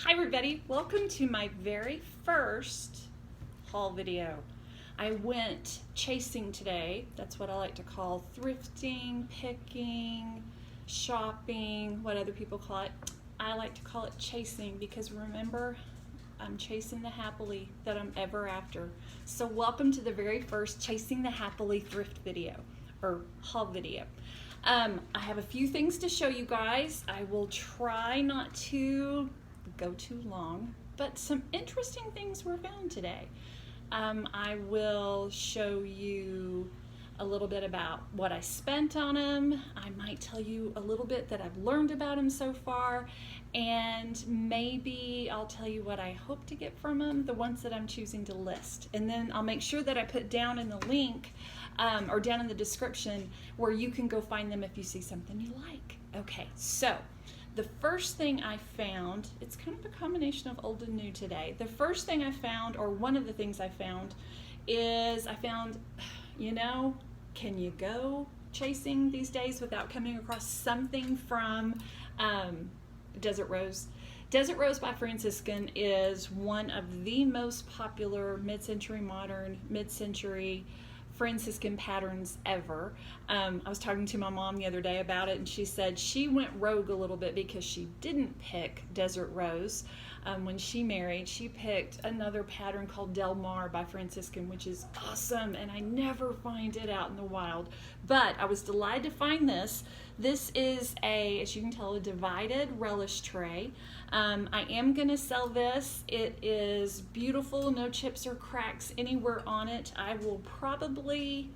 Hi everybody, welcome to my very first haul video. I went chasing today. That's what I like to call thrifting, picking, shopping, what other people call it. I like to call it chasing because remember, I'm chasing the happily that I'm ever after. So welcome to the very first Chasing the Happily thrift video or haul video. I have a few things to show you guys. I will try not to go too long, but some interesting things were found today. I will show you a little bit about what I spent on them. I might tell you a little bit that I've learned about them so far, and maybe I'll tell you what I hope to get from them, the ones that I'm choosing to list. And then I'll make sure that I put down in the link or down in the description where you can go find them if you see something you like. Okay, so the first thing I found, it's kind of a combination of old and new today. The first thing I found, or one of the things I found, is can you go chasing these days without coming across something from Desert Rose? Desert Rose by Franciscan is one of the most popular mid-century modern, mid-century Franciscan patterns ever. I was talking to my mom the other day about it, and she said she went rogue a little bit because she didn't pick Desert Rose. When she married, she picked another pattern called Del Mar by Franciscan, which is awesome, and I never find it out in the wild. But I was delighted to find this. This is as you can tell, a divided relish tray. I am going to sell this. It is beautiful, no chips or cracks anywhere on it. I will probably,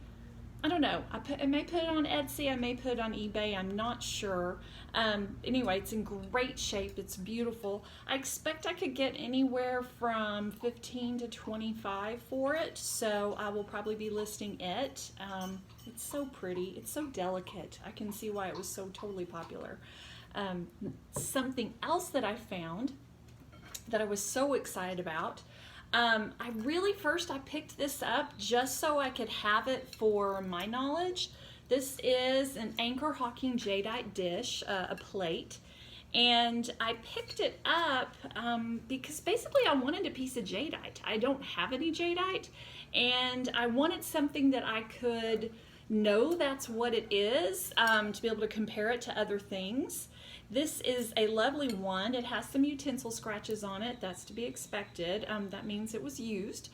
I don't know, I may put it on Etsy, I may put it on eBay, I'm not sure. Anyway, it's in great shape, it's beautiful. I expect I could get anywhere from $15 to $25 for it, so I will probably be listing it. It's so pretty, it's so delicate. I can see why it was so totally popular. Something else that I found that I was so excited about, I picked this up just so I could have it for my knowledge. This is an Anchor Hocking Jadeite dish, a plate, and I picked it up because basically I wanted a piece of jadeite. I don't have any jadeite, and I wanted something that I could know that's what it is, to be able to compare it to other things. This is a lovely one. It has some utensil scratches on it. That's to be expected. That means it was used.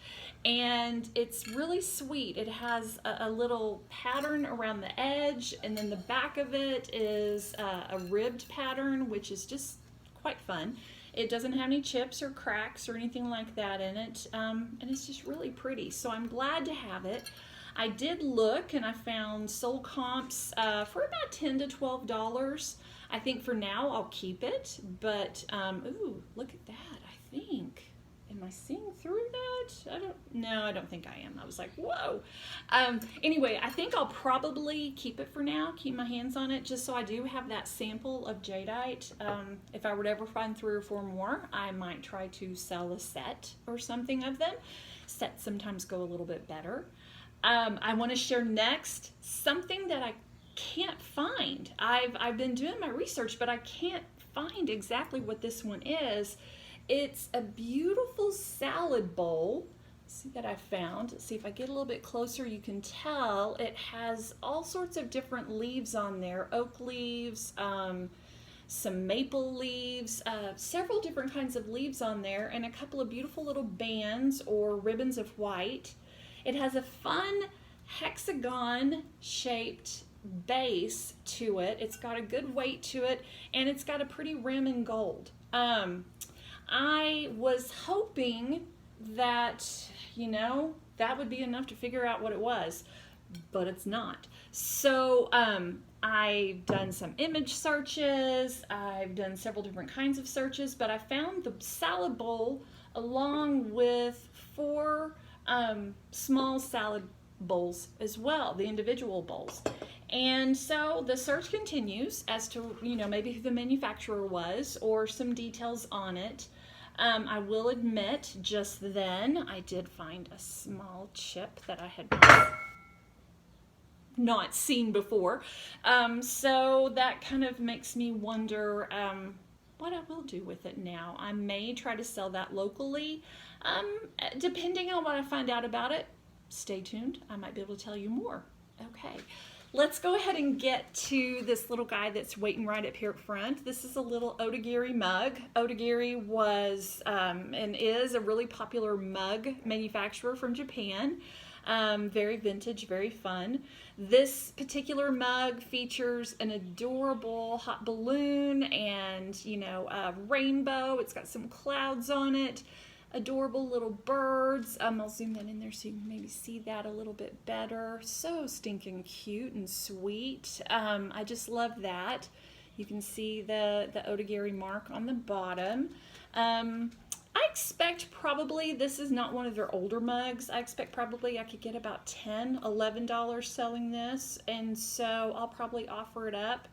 And it's really sweet. It has a little pattern around the edge, and then the back of it is a ribbed pattern, which is just quite fun. It doesn't have any chips or cracks or anything like that in it, and it's just really pretty. So I'm glad to have it. I did look, and I found sold comps for about $10 to $12. I think for now I'll keep it, but ooh, look at that. I think, am I seeing through that? I don't think I am. I was like, whoa. Anyway, I think I'll probably keep it for now, keep my hands on it, just so I do have that sample of jadeite. If I were to ever find 3 or 4 more, I might try to sell a set or something of them. Sets sometimes go a little bit better. I want to share next something that I can't find. I've been doing my research, but I can't find exactly what this one is. It's a beautiful salad bowl. See that I found. See if I get a little bit closer, you can tell it has all sorts of different leaves on there. Oak leaves, some maple leaves, several different kinds of leaves on there, and a couple of beautiful little bands or ribbons of white. It has a fun hexagon shaped base to it. It's got a good weight to it, and it's got a pretty rim in gold. I was hoping that, that would be enough to figure out what it was, but it's not. So I've done some image searches, I've done several different kinds of searches, but I found the salad bowl along with 4 small salad bowls as well, the individual bowls. And so the search continues as to, maybe who the manufacturer was or some details on it. I will admit, just then, I did find a small chip that I had not seen before. So that kind of makes me wonder what I will do with it now. I may try to sell that locally, depending on what I find out about it. Stay tuned. I might be able to tell you more. Okay, let's go ahead and get to this little guy that's waiting right up here at front. This is a little Otagiri mug. Otagiri was and is a really popular mug manufacturer from Japan. Very vintage, very fun. This particular mug features an adorable hot balloon and, you know, a rainbow. It's got some clouds on it. Adorable little birds. I'll zoom that in there so you can maybe see that a little bit better. So stinking cute and sweet. I just love that. You can see the Otagiri mark on the bottom. I expect probably this is not one of their older mugs. I expect probably I could get about $10, $11 selling this, and so I'll probably offer it up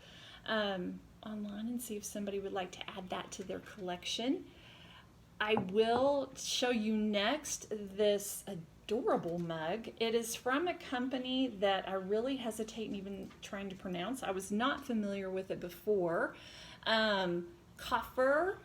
online and see if somebody would like to add that to their collection. I will show you next this adorable mug. It is from a company that I really hesitate in even trying to pronounce. I was not familiar with it before. Koffer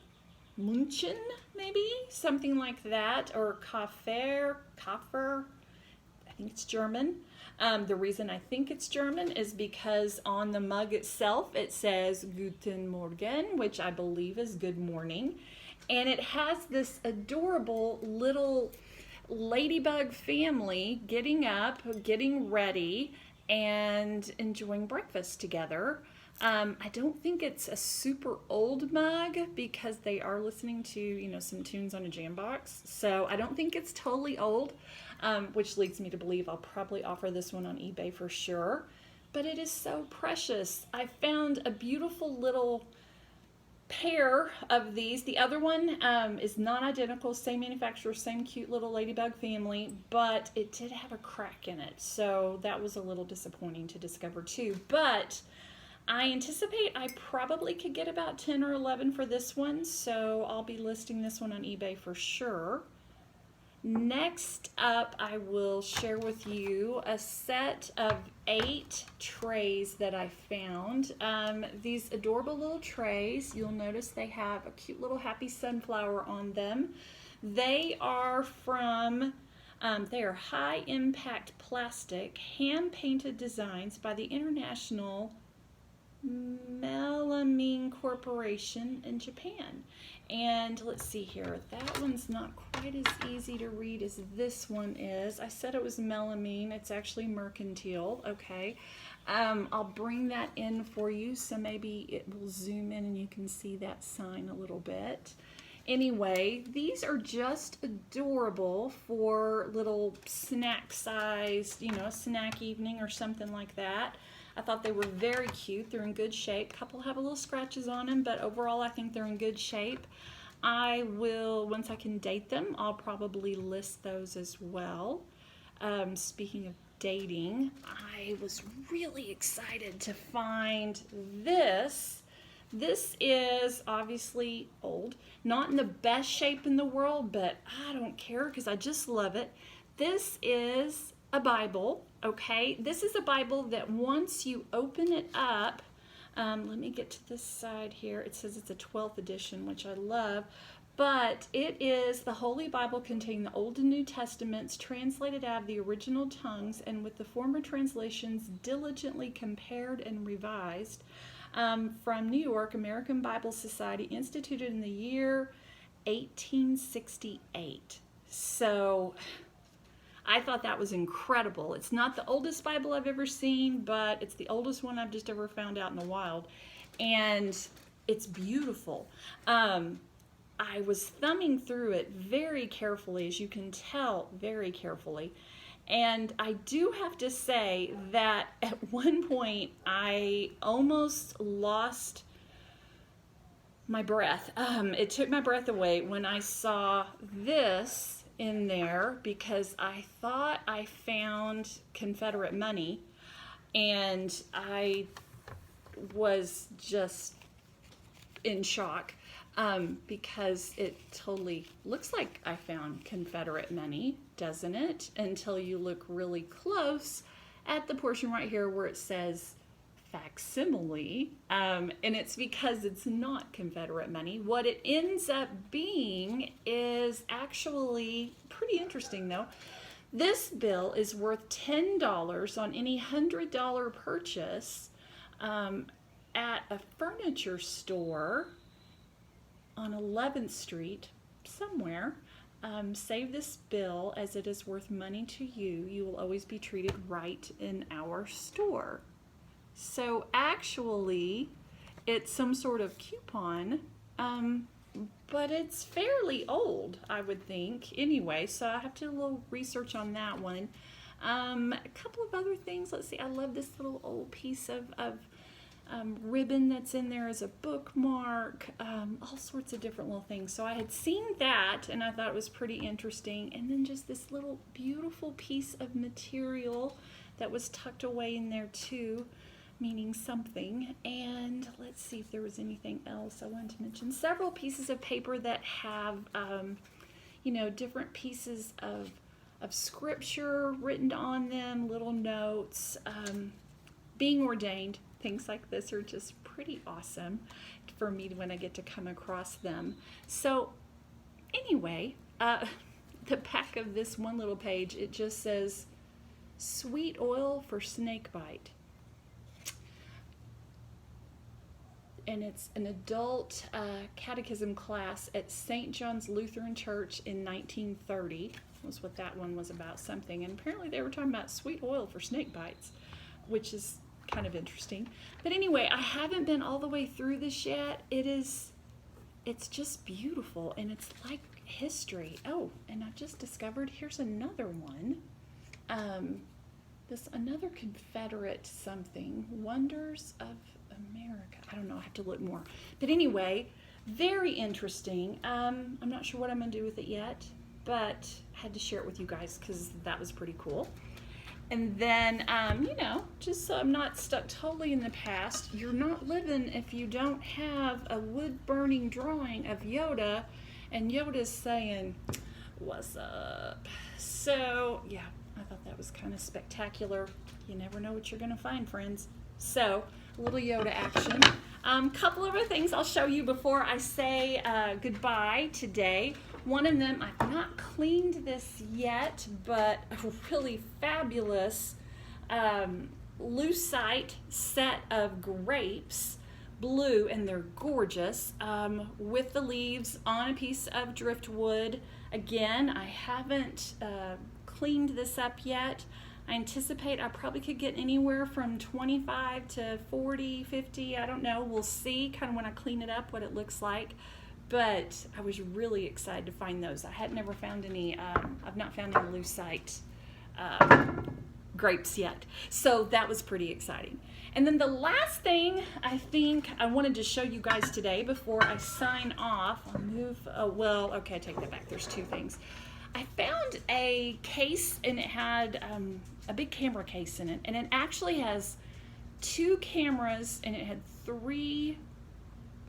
Munchen, maybe something like that, or Koffer. I think it's German. The reason I think it's German is because on the mug itself it says Guten Morgen, which I believe is good morning, and it has this adorable little ladybug family getting up, getting ready, and enjoying breakfast together. I don't think it's a super old mug because they are listening to, you know, some tunes on a jam box. So I don't think it's totally old, which leads me to believe I'll probably offer this one on eBay for sure. But it is so precious. I found a beautiful little pair of these. The other one is not identical, same manufacturer, same cute little ladybug family, but it did have a crack in it. So that was a little disappointing to discover too. But I anticipate I probably could get about 10 or 11 for this one, so I'll be listing this one on eBay for sure. Next up, I will share with you a set of 8 trays that I found. These adorable little trays, you'll notice they have a cute little happy sunflower on them. They are from they are high impact plastic, hand painted designs by the International Melamine Corporation in Japan. And let's see here, that one's not quite as easy to read as this one is. I said it was melamine, it's actually mercantile. Okay, I'll bring that in for you so maybe it will zoom in and you can see that sign a little bit. Anyway, these are just adorable for little snack sized, you know, a snack evening or something like that. I thought they were very cute. They're in good shape. A couple have a little scratches on them, but overall I think they're in good shape. I will, once I can date them, I'll probably list those as well. Speaking of dating, I was really excited to find this. This is obviously old, not in the best shape in the world, but I don't care because I just love it. This is a Bible, okay? This is a Bible that once you open it up, let me get to this side here. It says it's a 12th edition, which I love, but it is the Holy Bible containing the Old and New Testaments translated out of the original tongues and with the former translations diligently compared and revised from New York, American Bible Society, instituted in the year 1868. So I thought that was incredible. It's not the oldest Bible I've ever seen, but it's the oldest one I've just ever found out in the wild. And it's beautiful. I was thumbing through it very carefully, as you can tell, very carefully. And I do have to say that at one point I almost lost my breath. It took my breath away when I saw this in there because I thought I found Confederate money, and I was just in shock because it totally looks like I found Confederate money, doesn't it? Until you look really close at the portion right here where it says facsimile, and it's because it's not Confederate money. What it ends up being is actually pretty interesting, though. This bill is worth $10 on any $100 purchase at a furniture store on 11th Street somewhere. Save this bill as it is worth money to you. You will always be treated right in our store. So actually, it's some sort of coupon, but it's fairly old, I would think, anyway. So I have to do a little research on that one. A couple of other things. Let's see. I love this little old piece of ribbon that's in there as a bookmark, all sorts of different little things. So I had seen that and I thought it was pretty interesting. And then just this little beautiful piece of material that was tucked away in there too, meaning something. And let's see if there was anything else I wanted to mention. Several pieces of paper that have, different pieces of scripture written on them, little notes, being ordained. Things like this are just pretty awesome for me when I get to come across them. So anyway, the back of this one little page, it just says, sweet oil for snake bite. And it's an adult catechism class at St. John's Lutheran Church in 1930. Was what that one was about, something. And apparently they were talking about sweet oil for snake bites, which is kind of interesting. But anyway, I haven't been all the way through this yet. It's just beautiful, and it's like history. Oh, and I've just discovered here's another one. This another Confederate something, Wonders of America. I don't know, I have to look more. But anyway, very interesting. I'm not sure what I'm gonna do with it yet, but I had to share it with you guys because that was pretty cool. And then, just so I'm not stuck totally in the past, you're not living if you don't have a wood-burning drawing of Yoda, and Yoda's saying, "What's up?" So, yeah, I thought that was kind of spectacular. You never know what you're going to find, friends. So, a little Yoda action. Couple of other things I'll show you before I say goodbye today. One of them, I've not cleaned this yet, but a really fabulous lucite set of grapes, blue, and they're gorgeous, with the leaves on a piece of driftwood. Again, I haven't cleaned this up yet. I anticipate I probably could get anywhere from 25 to 40, 50, I don't know. We'll see kind of when I clean it up what it looks like. But I was really excited to find those. I had never found any, I've not found any lucite grapes yet. So that was pretty exciting. And then the last thing I think I wanted to show you guys today before I sign off, I'll move, I take that back. There's two things. I found a case and it had a big camera case in it. And it actually has 2 cameras and it had 3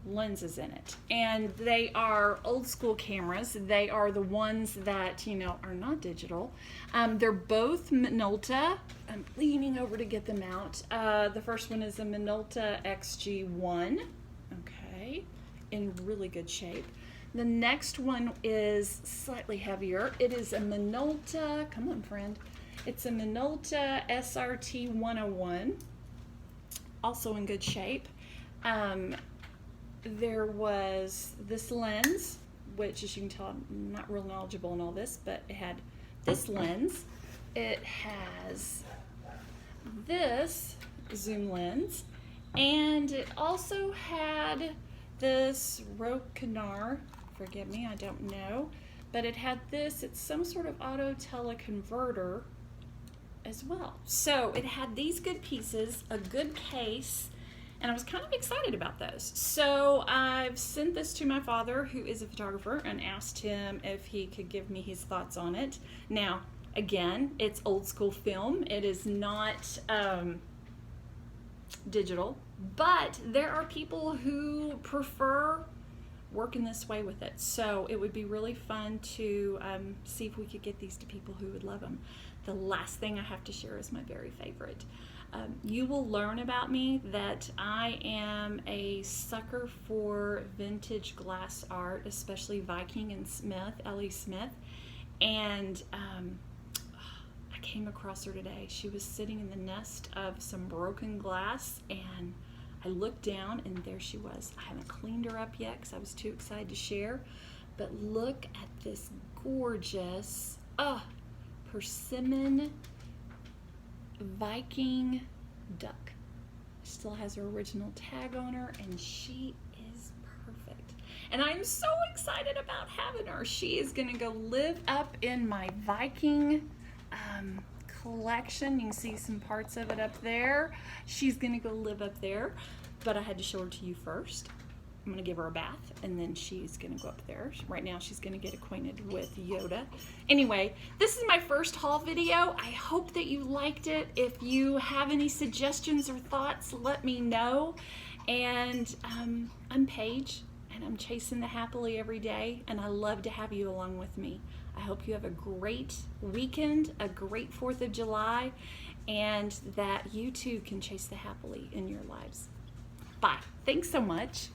lenses in it, and they are old school cameras. They are the ones that are not digital. They're both Minolta. I'm leaning over to get them out. The first one is a Minolta XG1, okay, in really good shape. The next one is slightly heavier. It is a Minolta, come on friend, it's a Minolta SRT 101, also in good shape. There was this lens, which as you can tell I'm not real knowledgeable in all this, but it had this lens. It has this zoom lens, and it also had this Rokinar, forgive me, I don't know, but it had this, it's some sort of auto teleconverter as well. So it had these good pieces, a good case, and I was kind of excited about those. So I've sent this to my father, who is a photographer, and asked him if he could give me his thoughts on it. Now, again, it's old school film. It is not digital, but there are people who prefer working this way with it. So it would be really fun to see if we could get these to people who would love them. The last thing I have to share is my very favorite. You will learn about me that I am a sucker for vintage glass art, especially Viking and Smith, Ellie Smith. And I came across her today. She was sitting in the nest of some broken glass, and I looked down and there she was. I haven't cleaned her up yet because I was too excited to share. But look at this gorgeous persimmon Viking duck. Still has her original tag on her, and she is perfect. And I'm so excited about having her. She is going to go live up in my Viking collection. You can see some parts of it up there. She's going to go live up there, but I had to show her to you first. I'm going to give her a bath, and then she's going to go up there. Right now, she's going to get acquainted with Yoda. Anyway, this is my first haul video. I hope that you liked it. If you have any suggestions or thoughts, let me know. And I'm Paige, and I'm chasing the happily every day, and I love to have you along with me. I hope you have a great weekend, a great 4th of July, and that you too can chase the happily in your lives. Bye. Thanks so much.